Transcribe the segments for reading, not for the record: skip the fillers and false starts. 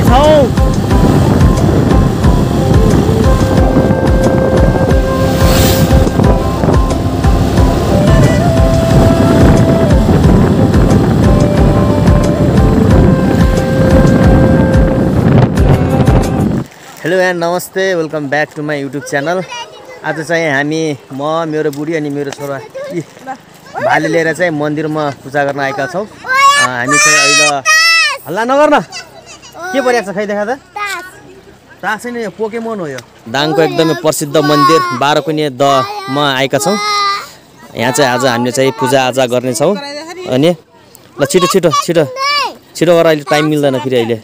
छौँ। Hello and नमस्ते, welcome back to my YouTube channel. आज चाहिँ हामी मेरो बुढी अनि मेरो छोरा भाले लिएर चाहिँ मन्दिरमा पूजा गर्न आएका छौँ। हामी चाहिँ अहिले हल्ला नगर्न, के परिरहेको छ खै देखा त? तास छैन, यो पोकेमोन हो। यो दाङको एकदमै प्रसिद्ध मन्दिर बाह्रकुने दमा आएका छौँ। यहाँ चाहिँ आज हामीले चाहिँ पूजा आजा गर्नेछौँ। अनि ल छिटो छिटो छिटो छिटो गरेर अहिले टाइम मिल्दैन फेरि अहिले।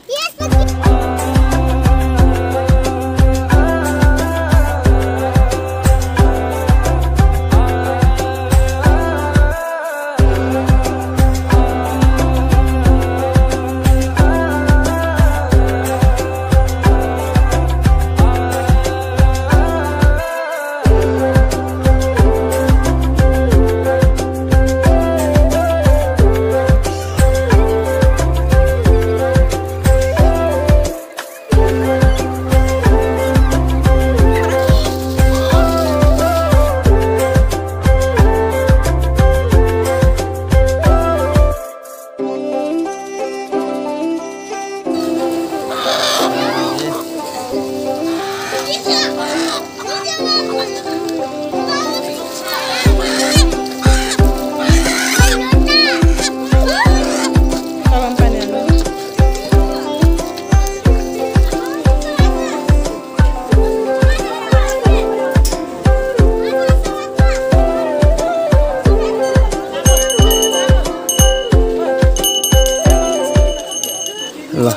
ल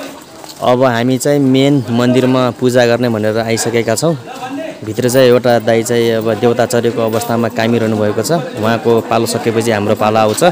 अब हामी चाहिँ मेन मन्दिरमा पूजा गर्ने भनेर आइसकेका छौँ। भित्र चाहिँ एउटा दाइ चाहिँ अब देउता चढेको अवस्थामा कामिरहनु भएको छ। उहाँको पालो सकेपछि हाम्रो पालो आउँछ।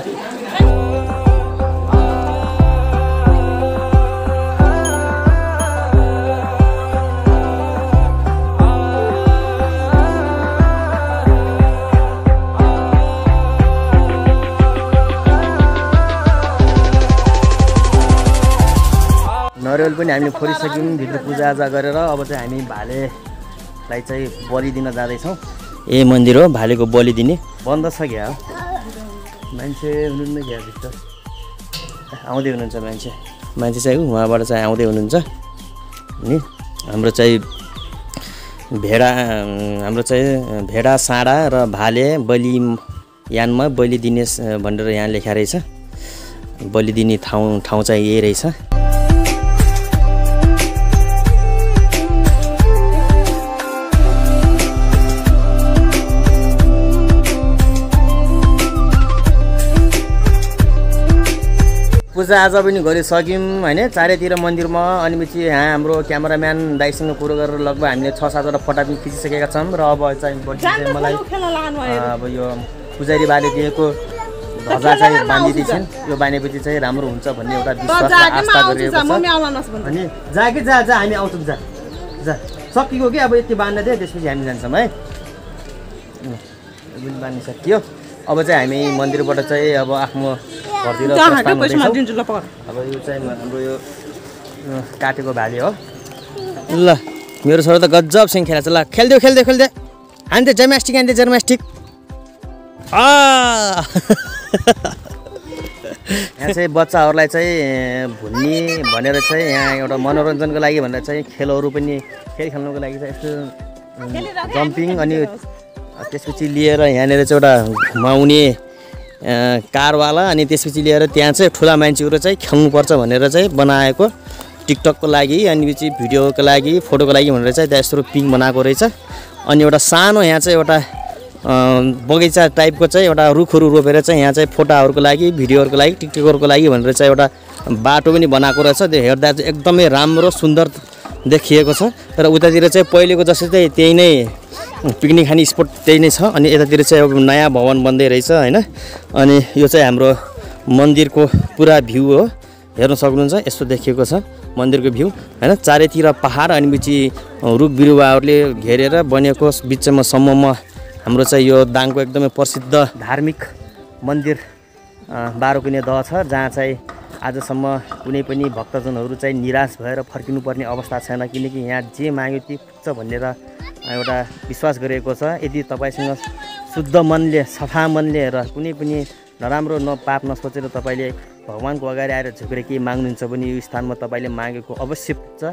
नरिवल पनि हामीले फोरिसक्यौँ भित्र पूजाआजा गरेर। अब चाहिँ हामी भालेलाई चाहिँ बलि दिन जाँदैछौँ। ए मन्दिर हो, भालेको बलि दिने बन्द छ क्या? मान्छे हुनुहुन्न क्या भित्र? आउँदै हुनुहुन्छ मान्छे चाहिँ उहाँबाट चाहिँ आउँदै हुनुहुन्छ। अनि हाम्रो चाहिँ भेडा साँडा र भाले बलि यानमा बलि दिने भनेर यहाँ लेखा रहेछ। बलि दिने ठाउँ चाहिँ यही रहेछ। पूजा आज पनि गरिसक्यौँ होइन, चारैतिर मन्दिरमा। अनि पछि यहाँ हाम्रो क्यामेराम्यान दाइसँग कुरो गरेर लगभग हामीले 6-7वटा फोटा पनि खिचिसकेका छौँ। र अब चाहिँ मलाई अब यो पुजारी बाले दिएको ध्वजा चाहिँ बाँधिदिन्छन्। यो बाँधेपछि चाहिँ राम्रो हुन्छ भन्ने एउटा विश्वास आस्था गरिएको छ। अनि जा कि जा हामी आउँछौँ, जा सकियो कि अब यति बाँध्न दियो, त्यसपछि हामी जान्छौँ है। बाँधिसकियो। अब चाहिँ हामी मन्दिरबाट चाहिँ अब आफ्नो घरतिर प्रस्थान हुँदैछौँ। अब यो चाहिँ हाम्रो यो काटेको भाले हो। ल मेरो छोरा त गजबसँग खेलेको छ। ल खेल्दै हान्दै जर्मास्टिक यहाँ चाहिँ बच्चाहरूलाई चाहिँ भुल्ने भनेर चाहिँ यहाँ एउटा मनोरञ्जनको लागि भनेर चाहिँ खेलहरू पनि खेल्नुको लागि चाहिँ यस्तो जम्पिङ अनि त्यसपछि लिएर यहाँनिर चाहिँ एउटा घुमाउने कारवाला अनि त्यसपछि लिएर त्यहाँ चाहिँ ठुला मान्छेहरू चाहिँ खेल्नुपर्छ भनेर चाहिँ बनाएको टिकटकको लागि अनि पछि भिडियोको लागि फोटोको लागि भनेर चाहिँ त्यहाँ यस्तो पिङ बनाएको रहेछ। अनि एउटा सानो यहाँ चाहिँ एउटा बगैँचा टाइपको चाहिँ एउटा रुखहरू रोपेर चाहिँ यहाँ चाहिँ फोटोहरूको लागि भिडियोहरूको लागि टिकटकहरूको लागि भनेर चाहिँ एउटा बाटो पनि बनाएको रहेछ। त्यो हेर्दा चाहिँ एकदमै राम्रो सुन्दर देखिएको छ। तर उतातिर चाहिँ पहिलेको जस्तै चाहिँ त्यही नै पिकनिक खाने स्पट त्यही नै छ। अनि यतातिर चाहिँ अब नयाँ भवन बन्दै रहेछ होइन। अनि यो चाहिँ हाम्रो मन्दिरको पुरा भ्यू हो, हेर्न सक्नुहुन्छ। यस्तो देखिएको छ मन्दिरको भ्यू होइन। चारैतिर पहाड अनि पछि रुख बिरुवाहरूले घेरेर बनेको बिचमा सम्ममा हाम्रो चाहिँ यो दाङको एकदमै प्रसिद्ध धार्मिक मन्दिर बाह्रकुने दह छ, जहाँ चाहिँ आजसम्म कुनै पनि भक्तजनहरू चाहिँ निराश भएर फर्किनुपर्ने अवस्था छैन, किनकि यहाँ जे माग्यो ती पुग्छ भनेर एउटा विश्वास गरिएको छ। यदि तपाईँसँग शुद्ध मनले, सफा मनले र कुनै पनि नराम्रो पाप नसोचेर तपाईँले भगवानको अगाडि आएर झुकेर केही माग्नुहुन्छ भने यो स्थानमा तपाईँले मागेको अवश्य पुग्छ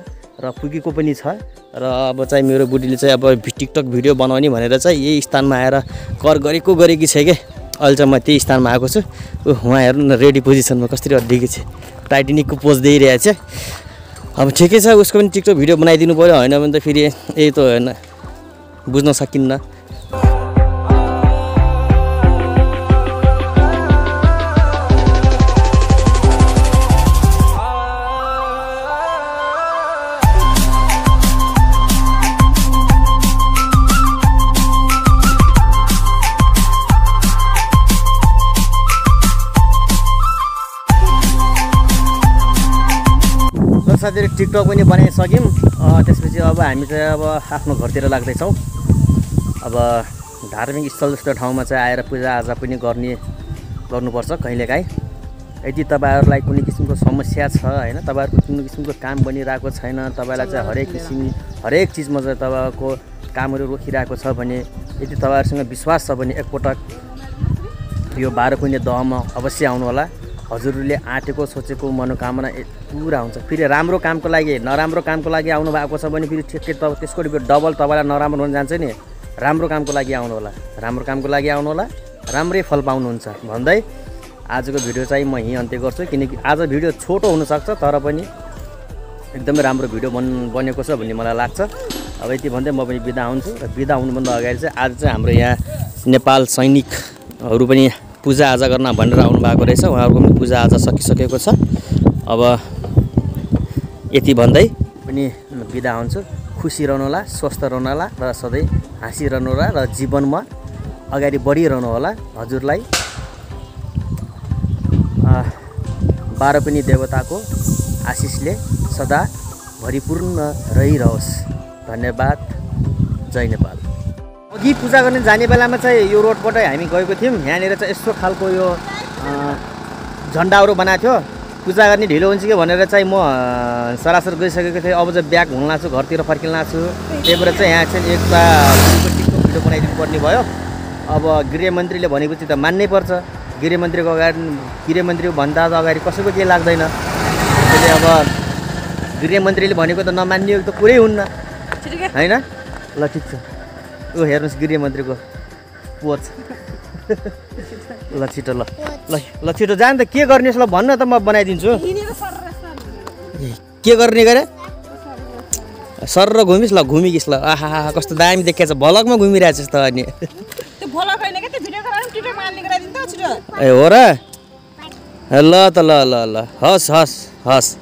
र पुगेको पनि छ। र अब चाहिँ मेरो बुढीले चाहिँ अब टिकटक भिडियो बनाउने भनेर चाहिँ यही स्थानमा आएर कर गरेकी छ क्या। अहिले चाहिँ म त्यही स्थानमा आएको छु। उहाँ हेर्नु न रेडी पोजिसनमा कसरी अड्डेको छ, टाइटेनिकको पोज दिइरहेको छ। अब ठिकै छ, उसको पनि टिकटक भिडियो बनाइदिनु पऱ्यो, होइन भने त फेरि यही त होइन, बुझ्न सकिन्न। साथीहरू टिकटक पनि बनाइसक्यौँ। त्यसपछि अब हामी चाहिँ अब आफ्नो घरतिर लाग्दैछौँ। अब धार्मिक स्थल जस्तो ठाउँमा चाहिँ आएर पूजाआजा पनि गर्नुपर्छ कहिलेकाहीँ। यदि तपाईँहरूलाई कुनै किसिमको समस्या छ, होइन, तपाईँहरूको कुनै किसिमको काम बनिरहेको छैन, तपाईँलाई चाहिँ हरेक चिजमा चाहिँ तपाईँको कामहरू रोकिरहेको छ भने, यदि तपाईँहरूसँग विश्वास छ भने एकपटक यो 12 कुने दहमा अवश्य आउनु होला। हजुरले आँटेको सोचेको मनोकामना पुरा हुन्छ। फेरि राम्रो कामको लागि, नराम्रो कामको लागि आउनु भएको छ भने फेरि ठिकै त्यसको डबल तपाईँलाई नराम्रो हुन जान्छ नि। राम्रो कामको लागि आउनु होला, राम्रो कामको लागि आउनु होला, राम्रै फल पाउनुहुन्छ भन्दै आजको भिडियो चाहिँ म यहीँ अन्त्य गर्छु। किनकि आज भिडियो छोटो हुनसक्छ तर पनि एकदमै राम्रो भिडियो बनेको छ भन्ने मलाई लाग्छ। अब यति भन्दै म पनि बिदा हुन्छु। र बिदा हुनुभन्दा अगाडि चाहिँ आज चाहिँ हाम्रो यहाँ नेपाल सैनिकहरू पनि पूजाआजा गर्न भनेर आउनु भएको रहेछ। उहाँहरूको पनि पूजाआजा सकिसकेको छ। अब यति भन्दै पनि बिदा हुन्छु। खुसी रहनुहोला, स्वस्थ रहनुहोला र सधैँ हाँसिरहनु होला र जीवनमा अगाडि बढिरहनु होला। हजुरलाई 12 पनि देवताको आशिषले सदा भरिपूर्ण रहिरहोस्। धन्यवाद। जय नेपाल। अघि पूजा गर्ने जाने बेलामा चाहिँ यो रोडबाटै हामी गएको थियौँ। यहाँनिर चाहिँ यस्तो खालको यो झन्डाहरू बनाएको थियो। पूजा गर्ने ढिलो हुन्छ कि भनेर चाहिँ म सरासर गइसकेको थिएँ। अब चाहिँ ब्याग हुन लाग्छु, घरतिर फर्किन लाग्छु। त्यही भएर चाहिँ यहाँ चाहिँ एउटा टिकटक भिडियो बनाइदिनु पर्ने भयो। अब गृहमन्त्रीले भनेपछि त मान्नै पर्छ। गृहमन्त्रीको भन्दा अगाडि कसैको केही लाग्दैन। त्यसले अब गृहमन्त्रीले भनेको त नमान्ने त कुरै हुन्न, होइन? ल ठिक छ। ऊ हेर्नुहोस् गृहमन्त्रीको पोच। ल छिटो, ल छिटो जान त। के गर्ने ल भन्न त, म बनाइदिन्छु। के गर्ने गरे सर र घुमिस्? ल घुमिकिस् ल। आहा कस्तो दामी देखेछ, भलकमा घुमिरहेछ त। अनि ए हो र? ल त ल, हस्।